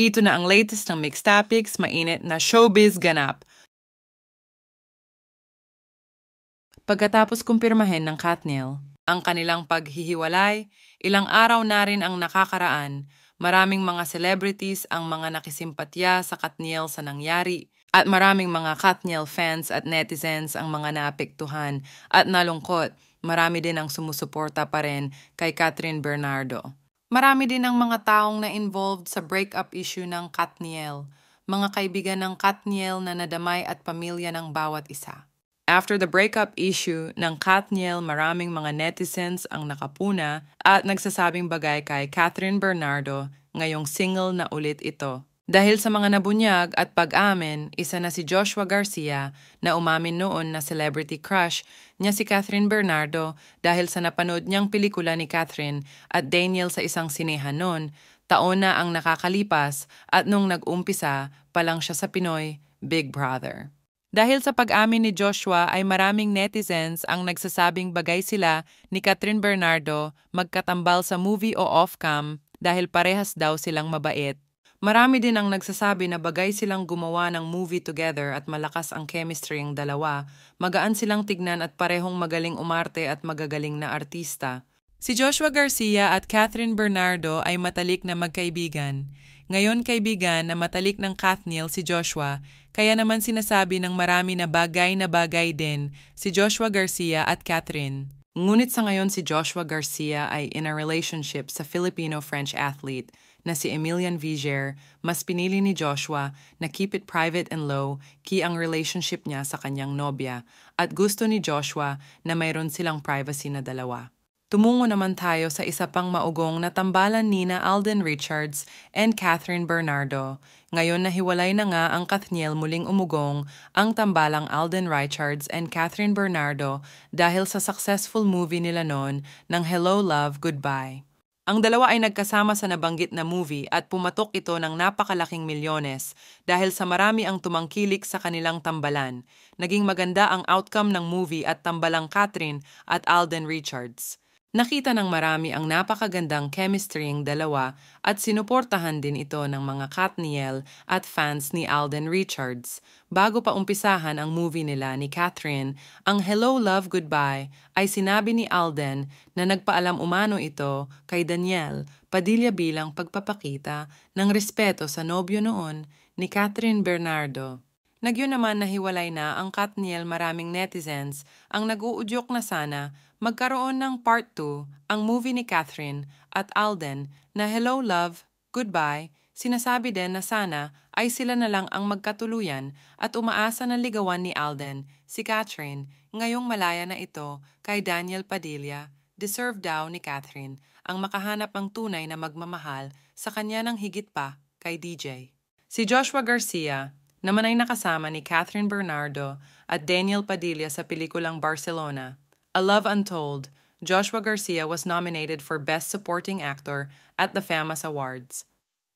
Ito na ang latest ng Mixed Topics, mainit na showbiz ganap. Pagkatapos kumpirmahin ng Katniel ang kanilang paghihiwalay, ilang araw na rin ang nakakaraan, maraming mga celebrities ang mga nakisimpatya sa Katniel sa nangyari at maraming mga Katniel fans at netizens ang mga naapektuhan at nalungkot. Marami din ang sumusuporta pa rin kay Catherine Bernardo. Marami din ang mga taong na-involved sa breakup issue ng Katniel, mga kaibigan ng Katniel na nadamay at pamilya ng bawat isa. After the breakup issue ng Katniel, maraming mga netizens ang nakapuna at nagsasabing bagay kay Catherine Bernardo ngayong single na ulit ito. Dahil sa mga nabunyag at pag-amin, isa na si Joshua Garcia na umamin noon na celebrity crush niya si Catherine Bernardo dahil sa napanood niyang pelikula ni Catherine at Daniel sa isang sinehan noon, taon na ang nakakalipas at nung nag-umpisa pa lang siya sa Pinoy Big Brother. Dahil sa pag-amin ni Joshua ay maraming netizens ang nagsasabing bagay sila ni Catherine Bernardo magkatambal sa movie o off-cam dahil parehas daw silang mabait. Marami din ang nagsasabi na bagay silang gumawa ng movie together at malakas ang chemistry ng dalawa, magaan silang tignan at parehong magaling umarte at magagaling na artista. Si Joshua Garcia at Catherine Bernardo ay matalik na magkaibigan. Ngayon kaibigan na matalik ng Katniel si Joshua, kaya naman sinasabi ng marami na bagay din si Joshua Garcia at Catherine. Ngunit sa ngayon si Joshua Garcia ay in a relationship sa Filipino-French athlete na si Emilian Viger. Mas pinili ni Joshua na keep it private and low, key ang relationship niya sa kanyang nobya, at gusto ni Joshua na mayroon silang privacy na dalawa. Tumungo naman tayo sa isa pang maugong na tambalan nina Alden Richards and Catherine Bernardo. Ngayon nahiwalay na nga ang Katniel, muling umugong ang tambalang Alden Richards and Catherine Bernardo dahil sa successful movie nila noon ng Hello Love, Goodbye. Ang dalawa ay nagkasama sa nabanggit na movie at pumatok ito ng napakalaking milyones dahil sa marami ang tumangkilik sa kanilang tambalan. Naging maganda ang outcome ng movie at tambalang Catherine at Alden Richards. Nakita ng marami ang napakagandang chemistry ng dalawa at sinuportahan din ito ng mga Katniel at fans ni Alden Richards. Bago pa umpisahan ang movie nila ni Catherine, ang Hello Love Goodbye ay sinabi ni Alden na nagpaalam umano ito kay Daniel Padilla bilang pagpapakita ng respeto sa nobyo noon ni Catherine Bernardo. Nagyun naman nahiwalay na ang Katniel, maraming netizens ang nag-uudyok na sana magkaroon ng part 2 ang movie ni Catherine at Alden na Hello Love, Goodbye. Sinasabi din na sana ay sila na lang ang magkatuluyan at umaasa na ligawan ni Alden si Catherine. Ngayong malaya na ito kay Daniel Padilla, deserve daw ni Catherine ang makahanap ng tunay na magmamahal sa kanya ng higit pa kay DJ. Si Joshua Garcia naman ay nakasama ni Catherine Bernardo at Daniel Padilla sa pelikulang Barcelona, A Love Untold. Joshua Garcia was nominated for Best Supporting Actor at the FAMAS Awards.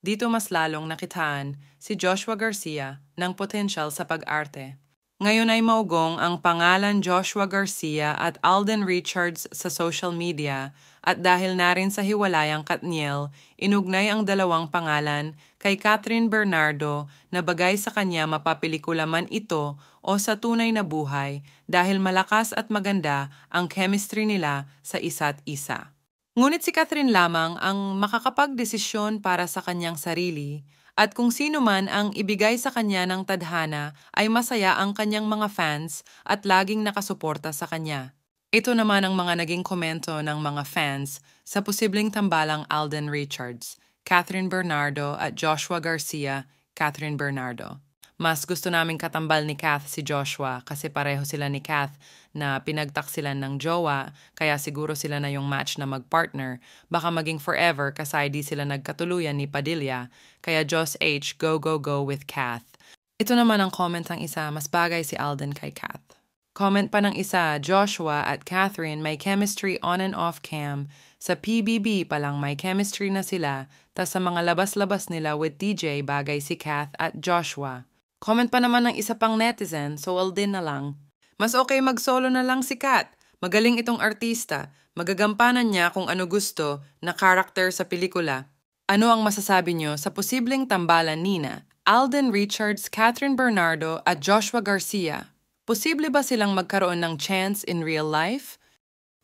Dito mas lalong nakitaan si Joshua Garcia ng potensyal sa pag-arte. Ngayon ay maugong ang pangalan Joshua Garcia at Alden Richards sa social media at dahil na rin sa hiwalayang Katniel, inugnay ang dalawang pangalan kay Catherine Bernardo na bagay sa kanya mapapelikula man ito o sa tunay na buhay dahil malakas at maganda ang chemistry nila sa isa't isa. Ngunit si Catherine lamang ang makakapagdesisyon para sa kanyang sarili at kung sino man ang ibigay sa kanya ng tadhana ay masaya ang kanyang mga fans at laging nakasuporta sa kanya. Ito naman ang mga naging komento ng mga fans sa posibleng tambalang Alden Richards, Catherine Bernardo at Joshua Garcia, Catherine Bernardo. Mas gusto naming katambal ni Kath si Joshua kasi pareho sila ni Kath na pinagtaksilan ng jowa kaya siguro sila na yung match na magpartner. Baka maging forever kasi di sila nagkatuluyan ni Padilla kaya Joss H, go with Kath. Ito naman ang comment ng isa, mas bagay si Alden kay Kath. Comment pa ng isa, Joshua at Catherine may chemistry on and off cam. Sa PBB pa lang may chemistry na sila, tas sa mga labas-labas nila with DJ bagay si Kath at Joshua. Comment pa naman ng isa pang netizen, so Alden na lang. Mas okay mag-solo na lang si Kat. Magaling itong artista. Magagampanan niya kung ano gusto na character sa pelikula. Ano ang masasabi nyo sa posibleng tambalan nina, Alden Richards, Catherine Bernardo at Joshua Garcia? Posible ba silang magkaroon ng chance in real life?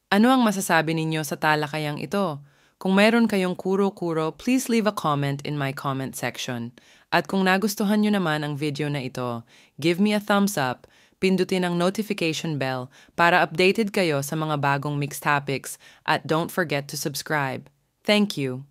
Ano ang masasabi ninyo sa talakayang ito? Kung mayroon kayong kuro-kuro, please leave a comment in my comment section. At kung nagustuhan nyo naman ang video na ito, give me a thumbs up, pindutin ang notification bell para updated kayo sa mga bagong mixed topics at don't forget to subscribe. Thank you!